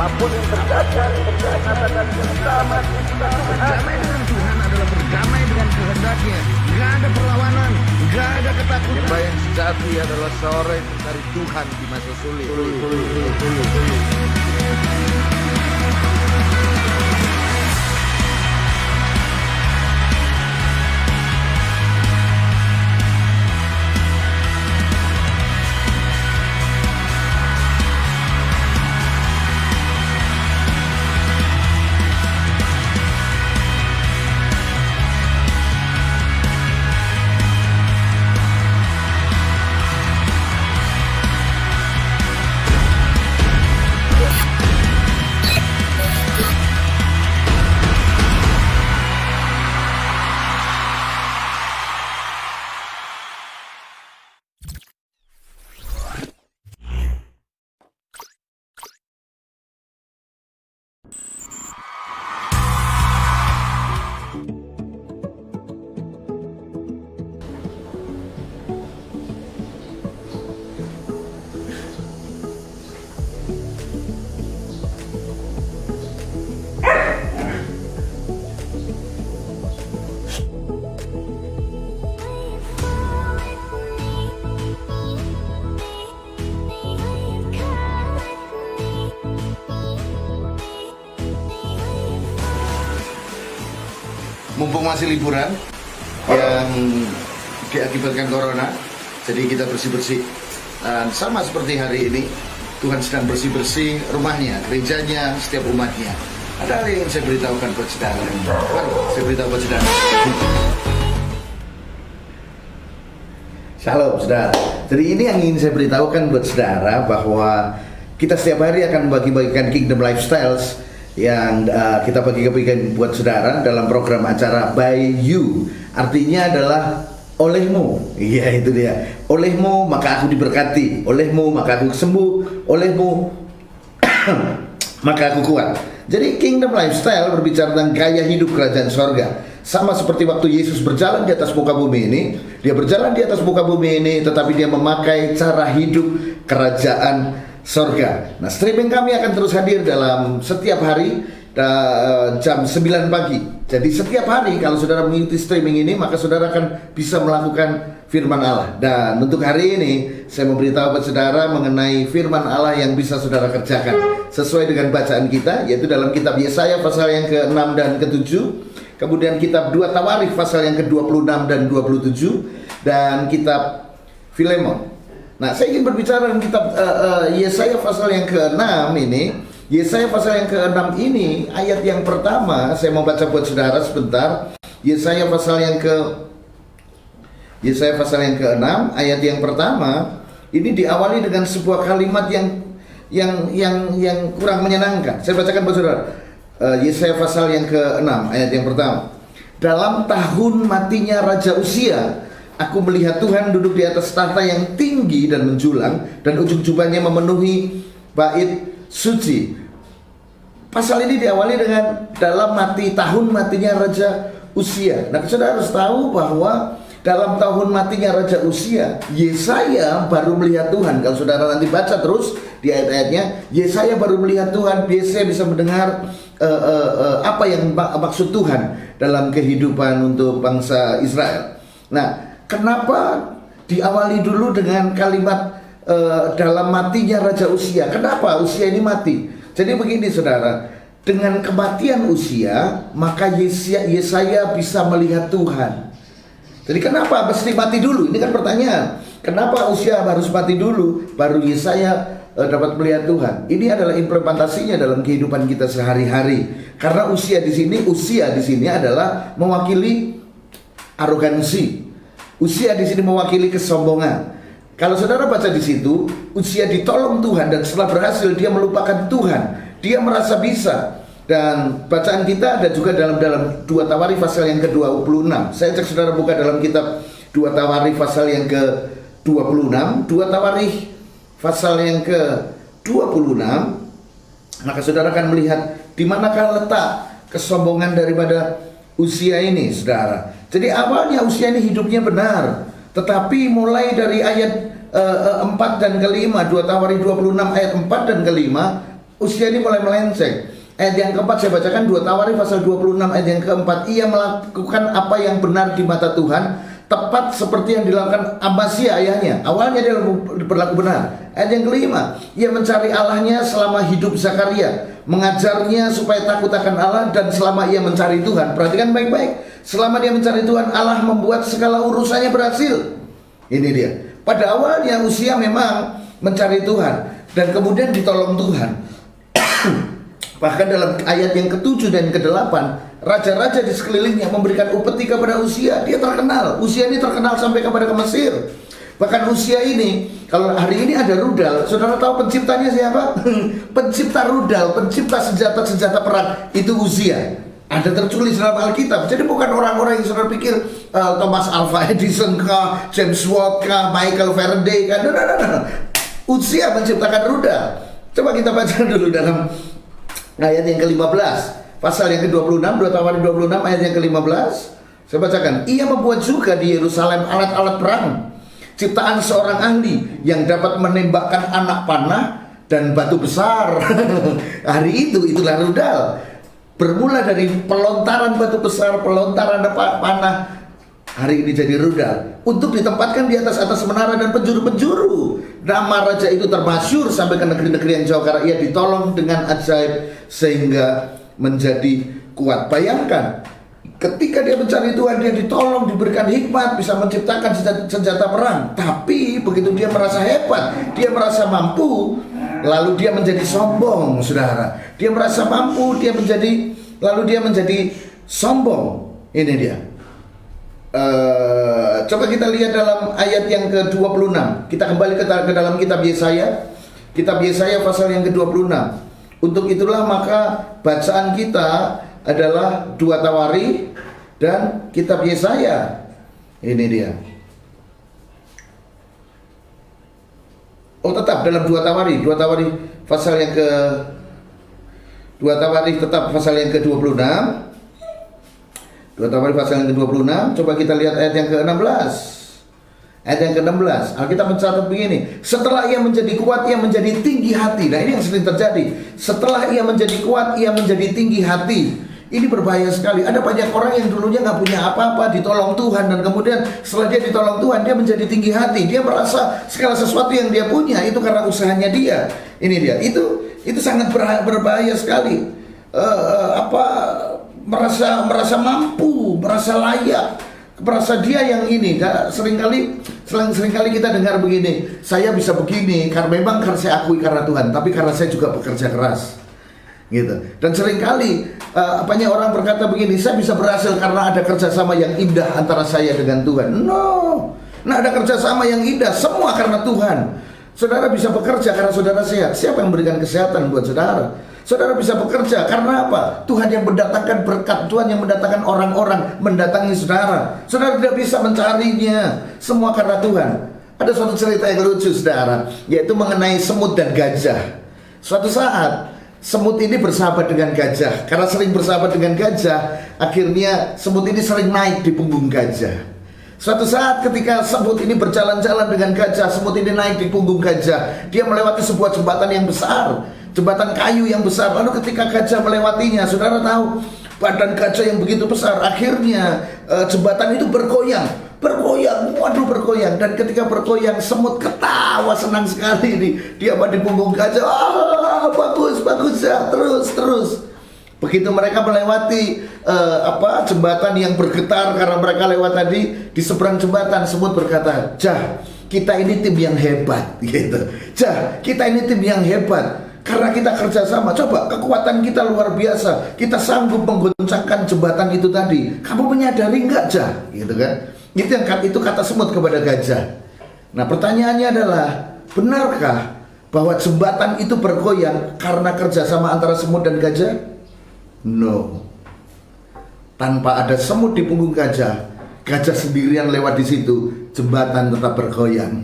apapun yang terjadi, katakan bersama kita Tuhan. Berdamai dengan Tuhan adalah berdamai dengan kehendaknya. Gak ada perlawanan, gak ada ketakutan. Jemaat yang sejati adalah seorang yang mencari Tuhan di masa sulit. Mumpung masih liburan yang diakibatkan corona, jadi kita bersih-bersih. Dan sama seperti hari ini, Tuhan sedang bersih-bersih rumahnya, gerejanya, setiap umatnya. Ada hal yang saya beritahukan buat saudara. Saya beritahu buat saudara. Shalom saudara. Jadi ini yang ingin saya beritahukan buat saudara, bahwa kita setiap hari akan bagi-bagikan Kingdom Lifestyles yang kita bagi-bagikan buat saudara dalam program acara By You. Artinya adalah olehmu. Iya, itu dia. Olehmu maka aku diberkati, olehmu maka aku sembuh, olehmu maka aku kuat. Jadi Kingdom Lifestyle berbicara tentang gaya hidup kerajaan sorga. Sama seperti waktu Yesus berjalan di atas muka bumi ini, dia berjalan di atas muka bumi ini, tetapi dia memakai cara hidup kerajaan sorga. Nah, streaming kami akan terus hadir dalam setiap hari jam 9 pagi. Jadi setiap hari kalau saudara mengikuti streaming ini, maka saudara akan bisa melakukan firman Allah. Dan untuk hari ini saya memberitahu kepada saudara mengenai firman Allah yang bisa saudara kerjakan sesuai dengan bacaan kita, yaitu dalam kitab Yesaya pasal yang ke-6 dan ke-7, kemudian kitab 2 Tawarikh pasal yang ke-26 dan 27, dan kitab Filemon. Nah, saya ingin berbicara tentang kitab Yesaya pasal yang ke-6 ini. Yesaya pasal yang ke-6 ini, ayat yang pertama, saya mau baca buat saudara sebentar. Yesaya pasal yang ke-6, ayat yang pertama, ini diawali dengan sebuah kalimat yang kurang menyenangkan. Saya bacakan buat saudara. Yesaya pasal yang ke-6, ayat yang pertama. Dalam tahun matinya Raja Uzia, aku melihat Tuhan duduk di atas tahta yang tinggi dan menjulang, dan ujung jubahnya memenuhi bait suci. Pasal ini diawali dengan tahun matinya Raja Uzia. Nah, saudara harus tahu bahwa dalam tahun matinya Raja Uzia, Yesaya baru melihat Tuhan. Kalau saudara nanti baca terus di ayat-ayatnya, Yesaya baru melihat Tuhan. Yesaya bisa mendengar apa yang maksud Tuhan dalam kehidupan untuk bangsa Israel. Nah, kenapa diawali dulu dengan kalimat dalam matinya Raja Uzia? Kenapa Uzia ini mati? Jadi begini saudara, dengan kematian Uzia, maka Yesaya bisa melihat Tuhan. Jadi kenapa mesti mati dulu? Ini kan pertanyaan. Kenapa Uzia harus mati dulu, baru Yesaya dapat melihat Tuhan? Ini adalah implementasinya dalam kehidupan kita sehari-hari. Karena Uzia di sini adalah mewakili arogansi. Uzia di sini mewakili kesombongan. Kalau saudara baca di situ, Uzia ditolong Tuhan dan setelah berhasil dia melupakan Tuhan. Dia merasa bisa. Dan bacaan kita ada juga dalam 2 Tawarikh pasal yang ke-26. Saya ajak saudara buka dalam kitab 2 Tawarikh pasal yang ke-26. 2 Tawarikh pasal yang ke-26. Maka saudara akan melihat di manakah letak kesombongan daripada Uzia ini, saudara. Jadi awalnya Uzia ini hidupnya benar, tetapi mulai dari ayat 4 dan ke-5, 2 Tawarikh 26 ayat 4 dan ke-5, usia ini mulai melenceng. Ayat yang keempat saya bacakan 2 Tawarikh pasal 26 ayat yang keempat. Ia melakukan apa yang benar di mata Tuhan, tepat seperti yang dilakukan Amasya ayahnya. Awalnya dia berlaku benar. Ayat yang kelima, ia mencari Allahnya selama hidup Zakaria, mengajarnya supaya takut akan Allah, dan selama ia mencari Tuhan. Perhatikan baik-baik. Selama dia mencari Tuhan, Allah membuat segala urusannya berhasil. Ini dia. Pada awalnya usia memang mencari Tuhan, dan kemudian ditolong Tuhan. Bahkan dalam ayat yang ke-7 dan ke-8, raja-raja di sekelilingnya memberikan upeti kepada Uzia. Dia terkenal. Uzia ini terkenal sampai kepada ke Mesir. Bahkan Uzia ini, kalau hari ini ada rudal, saudara tahu penciptanya siapa? Pencipta rudal, pencipta senjata-senjata perang, itu Uzia. Ada tertulis dalam Alkitab. Jadi bukan orang-orang yang saudara pikir Thomas Alva Edison kah, James Watt kah, Michael Faraday kah. No. Uzia menciptakan rudal. Coba kita baca dulu dalam ayat yang ke-15, pasal yang ke-26, 2 Tawarikh 26 ayat yang ke-15. Saya bacakan. Ia membuat juga di Yerusalem alat-alat perang, ciptaan seorang ahli yang dapat menembakkan anak panah dan batu besar. Hari itulah rudal. Bermula dari pelontaran batu besar, pelontaran panah, hari ini jadi rudal untuk ditempatkan di atas menara dan penjuru-penjuru. Nama raja itu termasyur sampai ke negeri-negeri yang jauh karena ia ditolong dengan ajaib sehingga menjadi kuat. Bayangkan, ketika dia mencari Tuhan, dia ditolong, diberikan hikmat, bisa menciptakan senjata perang. Tapi begitu dia merasa hebat, dia merasa mampu, lalu dia menjadi sombong, saudara. Dia merasa mampu, lalu dia menjadi sombong. Ini dia. Coba kita lihat dalam ayat yang ke-26. Kita kembali ke dalam kitab Yesaya. Kitab Yesaya pasal yang ke-26. Untuk itulah maka bacaan kita adalah 2 Tawarikh dan kitab Yesaya. Ini dia. Oh, tetap dalam 2 Tawarikh. 2 Tawarikh pasal yang ke 2 Tawarikh tetap pasal yang ke-26. 2 Tawarikh pasal yang ke-26. Coba kita lihat ayat yang ke-16. Ayat yang ke-16, Alkitab mencatat begini. Setelah ia menjadi kuat, ia menjadi tinggi hati. Nah, ini yang sering terjadi. Setelah ia menjadi kuat, ia menjadi tinggi hati. Ini berbahaya sekali. Ada banyak orang yang dulunya nggak punya apa-apa, ditolong Tuhan, dan kemudian setelah dia ditolong Tuhan, dia menjadi tinggi hati. Dia merasa segala sesuatu yang dia punya itu karena usahanya dia. Ini dia. Itu sangat berbahaya sekali. Merasa mampu, merasa layak, merasa dia yang ini. Seringkali kita dengar begini, saya bisa begini karena saya akui karena Tuhan, tapi karena saya juga bekerja keras, gitu. Dan seringkali orang berkata begini, saya bisa berhasil karena ada kerjasama yang indah antara saya dengan Tuhan. Nah, ada kerjasama yang indah, semua karena Tuhan. Saudara bisa bekerja karena saudara sehat. Siapa yang memberikan kesehatan buat saudara? Saudara bisa bekerja karena apa? Tuhan yang mendatangkan berkat, Tuhan yang mendatangkan orang-orang mendatangi saudara. Saudara tidak bisa mencarinya, semua karena Tuhan. Ada suatu cerita yang lucu, saudara, yaitu mengenai semut dan gajah. Suatu saat semut ini bersahabat dengan gajah. Karena sering bersahabat dengan gajah, akhirnya semut ini sering naik di punggung gajah. Suatu saat ketika semut ini berjalan-jalan dengan gajah, semut ini naik di punggung gajah. Dia melewati sebuah jembatan yang besar, jembatan kayu yang besar. Lalu ketika gajah melewatinya, saudara tahu, badan gajah yang begitu besar, akhirnya jembatan itu bergoyang. Bergoyang. Dan ketika bergoyang, semut ketawa senang sekali nih. Dia di punggung gajah. Bagus ya, terus. Begitu mereka melewati jembatan yang bergetar karena mereka lewat tadi, di seberang jembatan semut berkata, "Jah, kita ini tim yang hebat," gitu. "Jah, kita ini tim yang hebat karena kita kerjasama. Coba, kekuatan kita luar biasa. Kita sanggup menggoncangkan jembatan itu tadi. Kamu menyadari enggak, Jah?" Gitu kan? Itu kata semut kepada gajah. Nah, pertanyaannya adalah, benarkah bahwa jembatan itu bergoyang karena kerjasama antara semut dan gajah? No. Tanpa ada semut di punggung gajah, gajah sendirian lewat di situ, jembatan tetap bergoyang.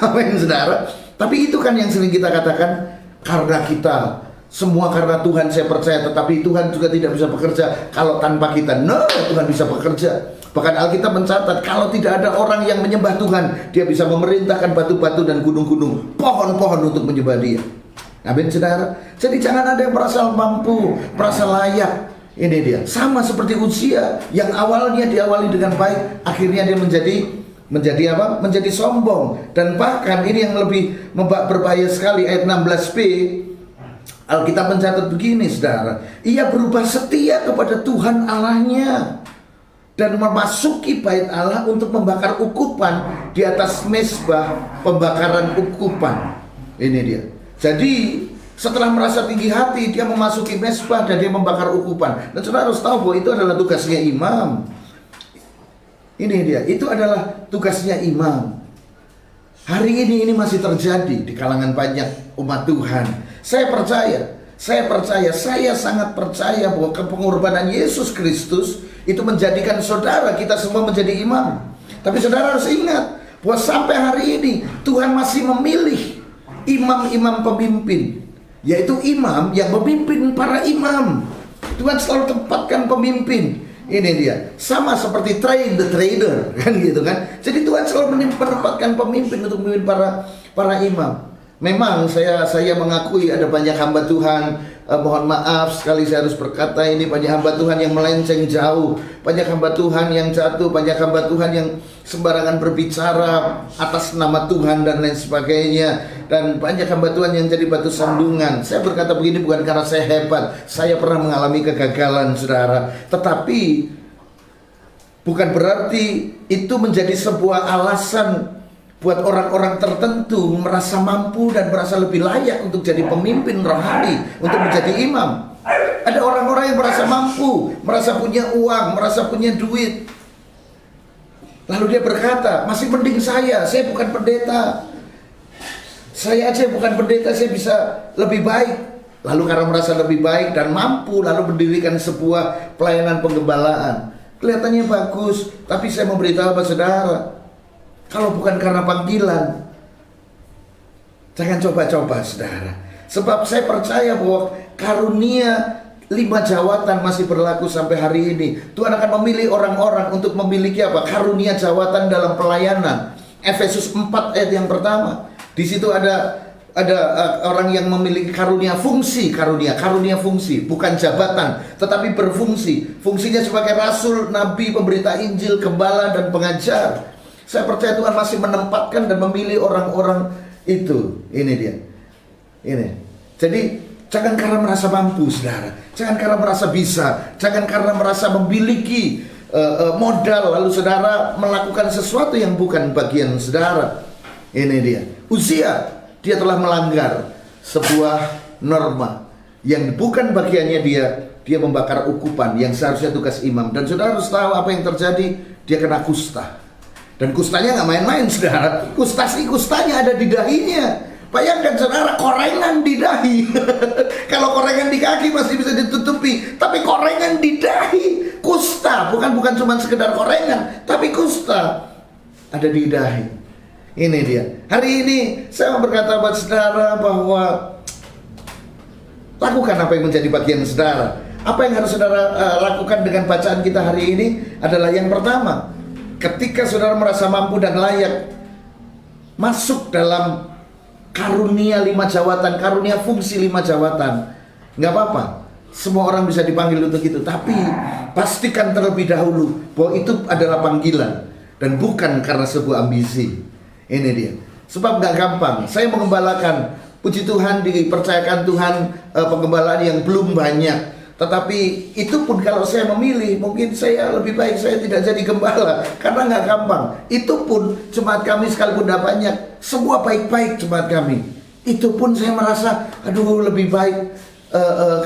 Amin, saudara. Tapi itu kan yang sering kita katakan, karena kita, semua karena Tuhan saya percaya. Tetapi Tuhan juga tidak bisa bekerja kalau tanpa kita. No, Tuhan bisa bekerja. Bahkan Alkitab mencatat, kalau tidak ada orang yang menyembah Tuhan, dia bisa memerintahkan batu-batu dan gunung-gunung, pohon-pohon untuk menyembah dia. Amin saudara. Jadi jangan ada yang merasa mampu, merasa layak. Ini dia. Sama seperti Uzia yang awalnya diawali dengan baik, akhirnya dia menjadi apa? Menjadi sombong. Dan bahkan ini yang lebih berbahaya sekali, ayat 16b. Alkitab mencatat begini saudara, ia berubah setia kepada Tuhan Allahnya dan memasuki bait Allah untuk membakar ukupan di atas mezbah pembakaran ukupan. Ini dia. Jadi setelah merasa tinggi hati, dia memasuki mezbah dan dia membakar ukupan. Dan saudara harus tahu bahwa itu adalah tugasnya imam. Ini dia, itu adalah tugasnya imam. Hari ini masih terjadi di kalangan banyak umat Tuhan. Saya sangat percaya bahwa pengorbanan Yesus Kristus itu menjadikan saudara kita semua menjadi imam. Tapi saudara harus ingat bahwa sampai hari ini Tuhan masih memilih imam-imam pemimpin, yaitu imam yang memimpin para imam. Tuhan selalu tempatkan pemimpin. Ini dia, sama seperti trader kan gitu kan. Jadi Tuhan selalu menempatkan pemimpin untuk memimpin para imam. Memang saya mengakui ada banyak hamba Tuhan, mohon maaf sekali saya harus berkata ini, banyak hamba Tuhan yang melenceng jauh, banyak hamba Tuhan yang jatuh, banyak hamba Tuhan yang sembarangan berbicara atas nama Tuhan dan lain sebagainya, dan banyak hamba Tuhan yang jadi batu sandungan. Saya berkata begini bukan karena saya hebat, saya pernah mengalami kegagalan saudara, tetapi bukan berarti itu menjadi sebuah alasan buat orang-orang tertentu merasa mampu dan merasa lebih layak untuk jadi pemimpin rohani, untuk menjadi imam. Ada orang-orang yang merasa mampu, merasa punya uang, merasa punya duit, lalu dia berkata, masih mending saya bukan pendeta, saya aja bukan pendeta, saya bisa lebih baik. Lalu karena merasa lebih baik dan mampu, lalu mendirikan sebuah pelayanan penggembalaan. Kelihatannya bagus, tapi saya memberitahu apa saudara, kalau bukan karena panggilan, jangan coba-coba saudara. Sebab saya percaya bahwa karunia 5 jawatan masih berlaku sampai hari ini. Tuhan akan memilih orang-orang untuk memiliki apa? Karunia jawatan dalam pelayanan. Efesus 4 ayat yang pertama. Di situ ada orang yang memiliki karunia fungsi, karunia fungsi, bukan jabatan, tetapi berfungsi. Fungsinya sebagai rasul, nabi, pemberita Injil, gembala dan pengajar. Saya percaya Tuhan masih menempatkan dan memilih orang-orang itu. Ini dia. Ini. Jadi jangan karena merasa mampu saudara, jangan karena merasa bisa, jangan karena merasa memiliki modal lalu saudara melakukan sesuatu yang bukan bagian saudara. Ini dia. Uzia, dia telah melanggar sebuah norma yang bukan bagiannya dia membakar ukupan yang seharusnya tugas imam. Dan saudara harus tahu apa yang terjadi, dia kena kusta. Dan kustanya nggak main-main saudara. Kustanya ada di dahinya. Bayangkan saudara, korengan di dahi. Kalau korengan di kaki masih bisa ditutupi, tapi korengan di dahi, kusta. Bukan cuma sekedar korengan, tapi kusta ada di dahi. Ini dia. Hari ini saya mau berkata buat saudara bahwa lakukan apa yang menjadi bagian saudara. Apa yang harus saudara lakukan dengan bacaan kita hari ini adalah yang pertama, ketika saudara merasa mampu dan layak masuk dalam karunia 5 jawatan, karunia fungsi 5 jawatan, nggak apa-apa, semua orang bisa dipanggil untuk itu. Tapi pastikan terlebih dahulu bahwa itu adalah panggilan dan bukan karena sebuah ambisi. Ini dia. Sebab nggak gampang. Saya mengembalakan, puji Tuhan, dipercayakan Tuhan penggembalaan yang belum banyak. Tetapi itu pun kalau saya memilih, mungkin saya lebih baik saya tidak jadi gembala, karena nggak gampang. Itu pun jemaat kami sekalipun tidak banyak, semua baik-baik jemaat kami. Itu pun saya merasa, aduh lebih baik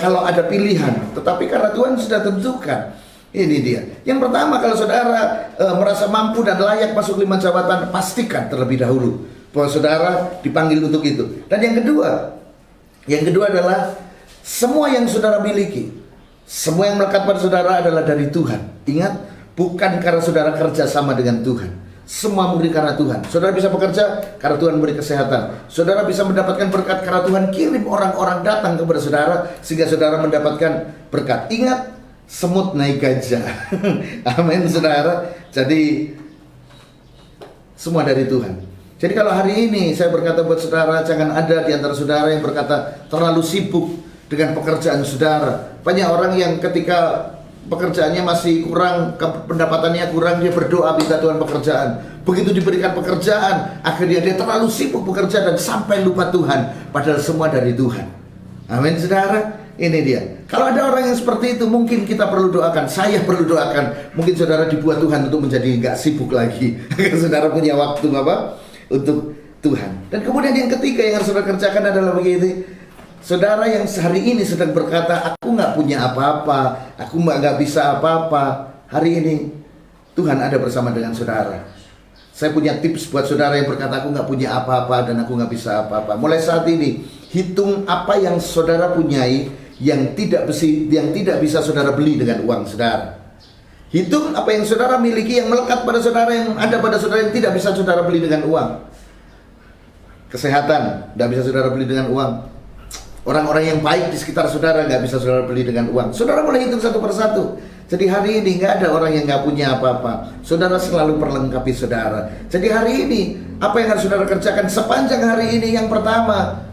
kalau ada pilihan. Tetapi karena Tuhan sudah tentukan, ini dia. Yang pertama, kalau saudara merasa mampu dan layak masuk 5 jabatan, pastikan terlebih dahulu bahwa saudara dipanggil untuk itu. Dan yang kedua adalah semua yang saudara miliki, semua yang melekat pada saudara adalah dari Tuhan. Ingat, bukan karena saudara kerja sama dengan Tuhan. Semua murni karena Tuhan. Saudara bisa bekerja karena Tuhan memberi kesehatan. Saudara bisa mendapatkan berkat karena Tuhan kirim orang-orang datang kepada saudara sehingga saudara mendapatkan berkat. Ingat, semut naik gajah. Amin saudara. Jadi semua dari Tuhan. Jadi kalau hari ini saya berkata buat saudara, jangan ada di antara saudara yang berkata terlalu sibuk dengan pekerjaan saudara. Banyak orang yang ketika pekerjaannya masih kurang, pendapatannya kurang, dia berdoa minta Tuhan pekerjaan. Begitu diberikan pekerjaan, akhirnya dia terlalu sibuk bekerja dan sampai lupa Tuhan, padahal semua dari Tuhan. Amin saudara. Ini dia. Kalau ada orang yang seperti itu, mungkin kita perlu doakan. Saya perlu doakan. Mungkin saudara dibuat Tuhan untuk menjadi nggak sibuk lagi. Saudara punya waktu apa? Untuk Tuhan. Dan kemudian yang ketiga yang harus saudara kerjakan adalah begini. Saudara yang hari ini sedang berkata, aku nggak punya apa-apa, aku nggak bisa apa-apa. Hari ini Tuhan ada bersama dengan saudara. Saya punya tips buat saudara yang berkata, aku nggak punya apa-apa dan aku nggak bisa apa-apa. Mulai saat ini, hitung apa yang saudara punyai yang tidak bisa saudara beli dengan uang saudara. Hitung apa yang saudara miliki yang melekat pada saudara, yang ada pada saudara yang tidak bisa saudara beli dengan uang. Kesehatan tidak bisa saudara beli dengan uang. Orang-orang yang baik di sekitar saudara nggak bisa saudara beli dengan uang. Saudara mulai hitung satu persatu. Jadi hari ini nggak ada orang yang nggak punya apa-apa. Saudara selalu perlengkapi saudara. Jadi hari ini apa yang harus saudara kerjakan sepanjang hari ini? Yang pertama,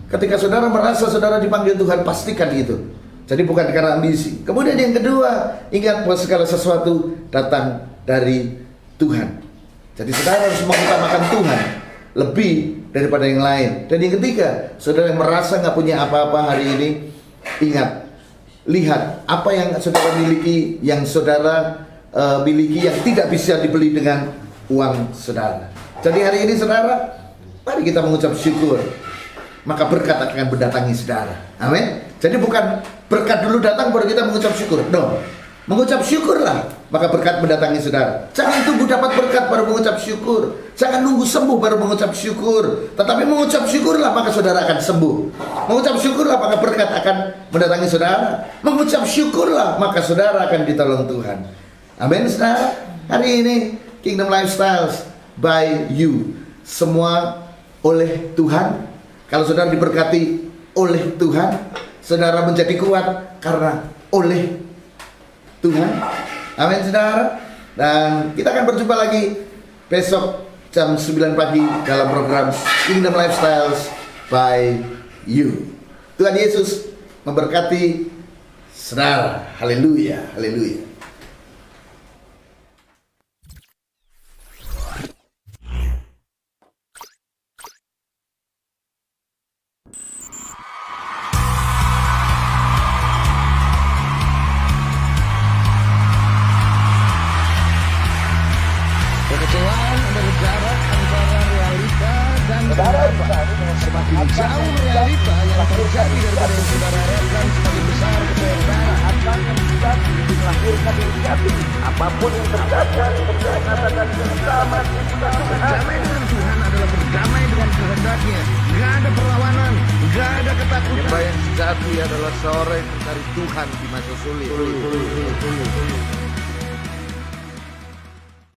ketika saudara merasa saudara dipanggil Tuhan, pastikan itu. Jadi bukan karena ambisi. Kemudian yang kedua, ingat bahwa segala sesuatu datang dari Tuhan. Jadi saudara harus mengutamakan Tuhan lebih daripada yang lain. Dan yang ketiga, saudara yang merasa nggak punya apa-apa hari ini, ingat, lihat apa yang saudara miliki, yang saudara miliki yang tidak bisa dibeli dengan uang saudara. Jadi hari ini saudara, mari kita mengucap syukur. Maka berkat akan mendatangi saudara. Amin. Jadi bukan berkat dulu datang baru kita mengucap syukur. No. Mengucap syukurlah, maka berkat mendatangi saudara. Jangan tunggu dapat berkat baru mengucap syukur. Jangan nunggu sembuh baru mengucap syukur. Tetapi mengucap syukurlah, maka saudara akan sembuh. Mengucap syukurlah, maka berkat akan mendatangi saudara. Mengucap syukurlah, maka saudara akan ditolong Tuhan. Amin saudara. Hari ini Kingdom Lifestyles by you. Semua oleh Tuhan. Kalau saudara diberkati oleh Tuhan, saudara menjadi kuat karena oleh Tuhan. Amin saudara. Dan kita akan berjumpa lagi besok jam 9 pagi dalam program Kingdom Lifestyles by you. Tuhan Yesus memberkati saudara. Haleluya, haleluya. Kekecewaan adalah jarak antara realita dan harapan. Semakin jauh realita yang terjadi daripada yang saudara harapkan, semakin besar kecewa akan menjadi melahirkan yang jatuh. Apapun yang terjadi, katakan bersama Tuhan. Berdamai dengan Tuhan adalah berdamai dengan kehendaknya. Gak ada perlawanan, gak ada ketakutan. Yang sejati adalah seorang yang mencari Tuhan di masa sulit.